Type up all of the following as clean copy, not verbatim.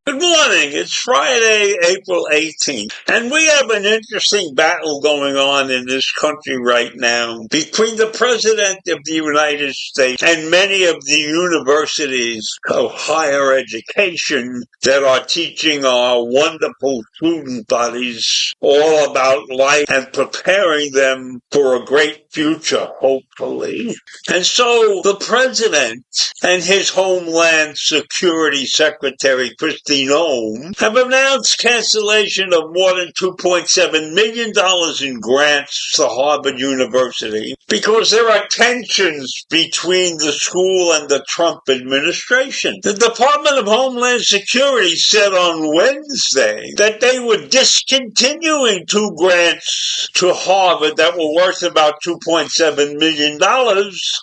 Good morning. It's Friday, April 18th, and we have an interesting battle going on in this country right now between the President of the United States and many of the universities of higher education that are teaching our wonderful student bodies all about life and preparing them for a great future, hopefully. And so the President and his Homeland Security Secretary, Christine Noem, have announced cancellation of more than $2.7 million in grants to Harvard University because there are tensions between the school and the Trump administration. The Department of Homeland Security said on Wednesday that they were discontinuing two grants to Harvard that were worth about $2.7 million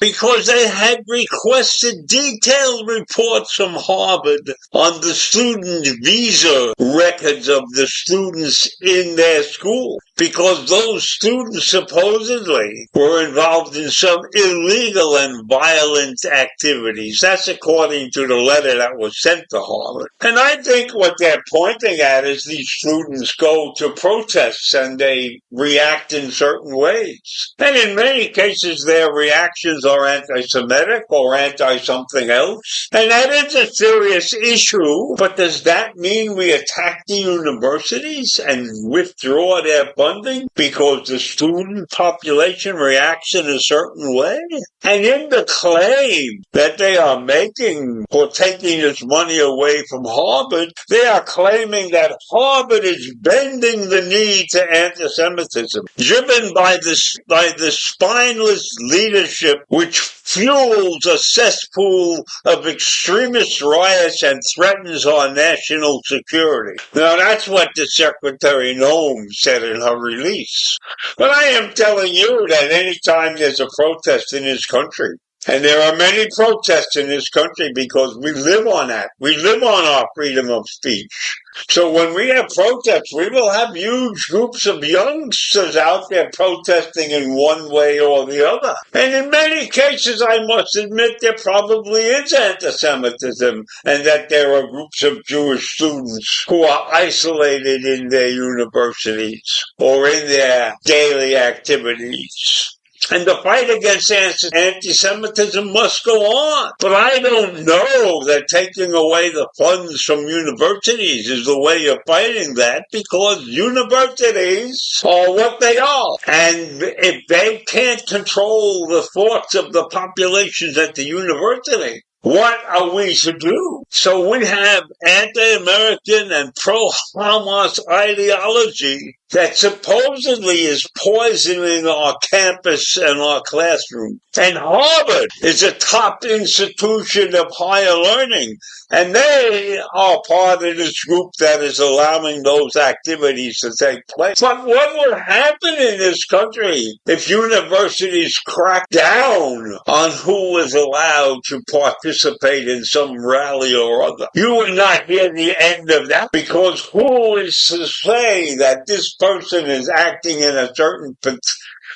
because they had requested detailed reports from Harvard on the student visa records of the students in their school, because those students supposedly were involved in some illegal and violent activities. That's according to the letter that was sent to Harvard. And I think what they're pointing at is these students go to protests and they react in certain ways. And in many cases, their reactions are anti-Semitic or anti-something else. And that is a serious issue, but does that mean we attack the universities and withdraw their funding because the student population reacts in a certain way? And in the claim that they are making for taking this money away from Harvard, they are claiming that Harvard is bending the knee to anti-Semitism, driven by the spineless leadership which fuels a cesspool of extremist riots and threatens our national security. Now, that's what the Secretary Noem said in her release. But I am telling you that anytime there's a protest in this country, and there are many protests in this country because we live on that. We live on our freedom of speech. So when we have protests, we will have huge groups of youngsters out there protesting in one way or the other. And in many cases, I must admit, there probably is anti-Semitism, and that there are groups of Jewish students who are isolated in their universities or in their daily activities. And the fight against anti-Semitism must go on. But I don't know that taking away the funds from universities is the way of fighting that, because universities are what they are. And if they can't control the thoughts of the populations at the university, what are we to do? So we have anti-American and pro-Hamas ideology that supposedly is poisoning our campus and our classroom. And Harvard is a top institution of higher learning, and they are part of this group that is allowing those activities to take place. But what will happen in this country if universities crack down on who is allowed to participate in some rally or other? You will not hear the end of that, because who is to say that this person is acting in a certain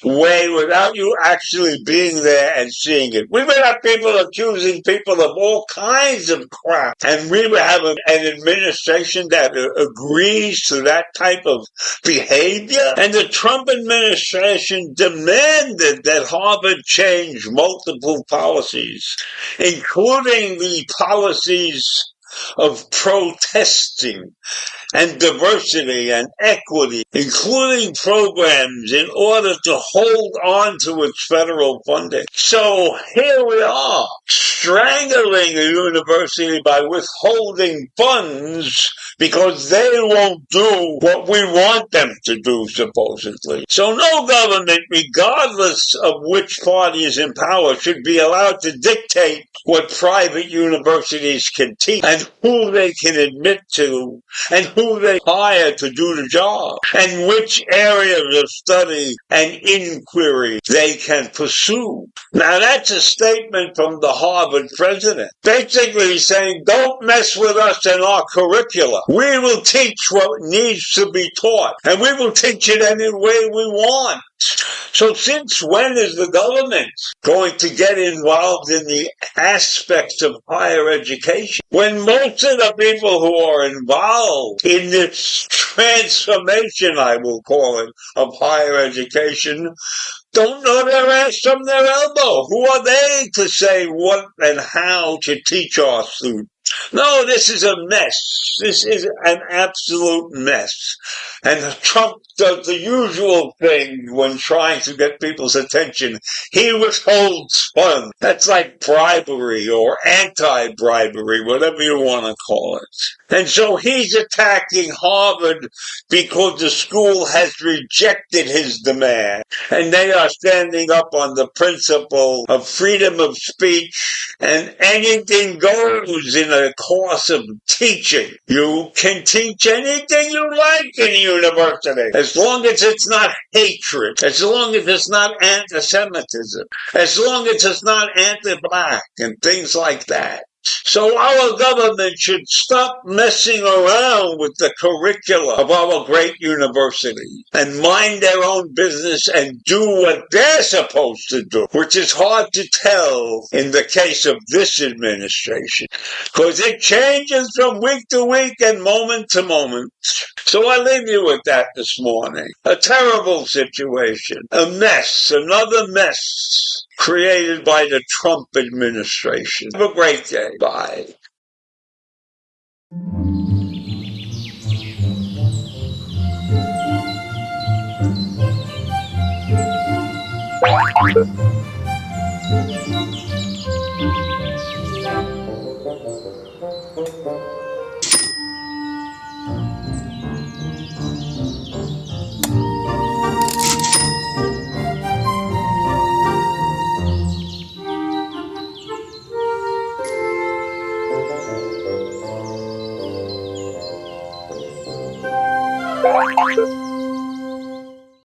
way without you actually being there and seeing it. We would have people accusing people of all kinds of crap, and we would have an administration that agrees to that type of behavior. And the Trump administration demanded that Harvard change multiple policies, including the policies of protesting and diversity and equity, including programs in order to hold on to its federal funding. So here we are, strangling a university by withholding funds because they won't do what we want them to do, supposedly. So no government, regardless of which party is in power, should be allowed to dictate what private universities can teach and who they can admit to and who they hire to do the job and which areas of study and inquiry they can pursue. Now that's a statement from the Harvard president, basically saying, don't mess with us and our curricula. We will teach what needs to be taught, and we will teach it any way we want. So since when is the government going to get involved in the aspects of higher education, when most of the people who are involved in this transformation, I will call it, of higher education don't know their ass from their elbow? Who are they to say what and how to teach our students? No, this is a mess. This is an absolute mess. And Trump does the usual thing when trying to get people's attention. He withholds funds. That's like bribery or anti-bribery, whatever you want to call it. And so he's attacking Harvard because the school has rejected his demand. And they are standing up on the principle of freedom of speech, and anything goes in a course of teaching. You can teach anything you like in university, as long as it's not hatred, as long as it's not anti-Semitism, as long as it's not anti-black and things like that. So our government should stop messing around with the curricula of our great universities and mind their own business and do what they're supposed to do, which is hard to tell in the case of this administration, because it changes from week to week and moment to moment. So I leave you with that this morning. A terrible situation, a mess, another mess created by the Trump administration. Have a great day. Bye. Thank you.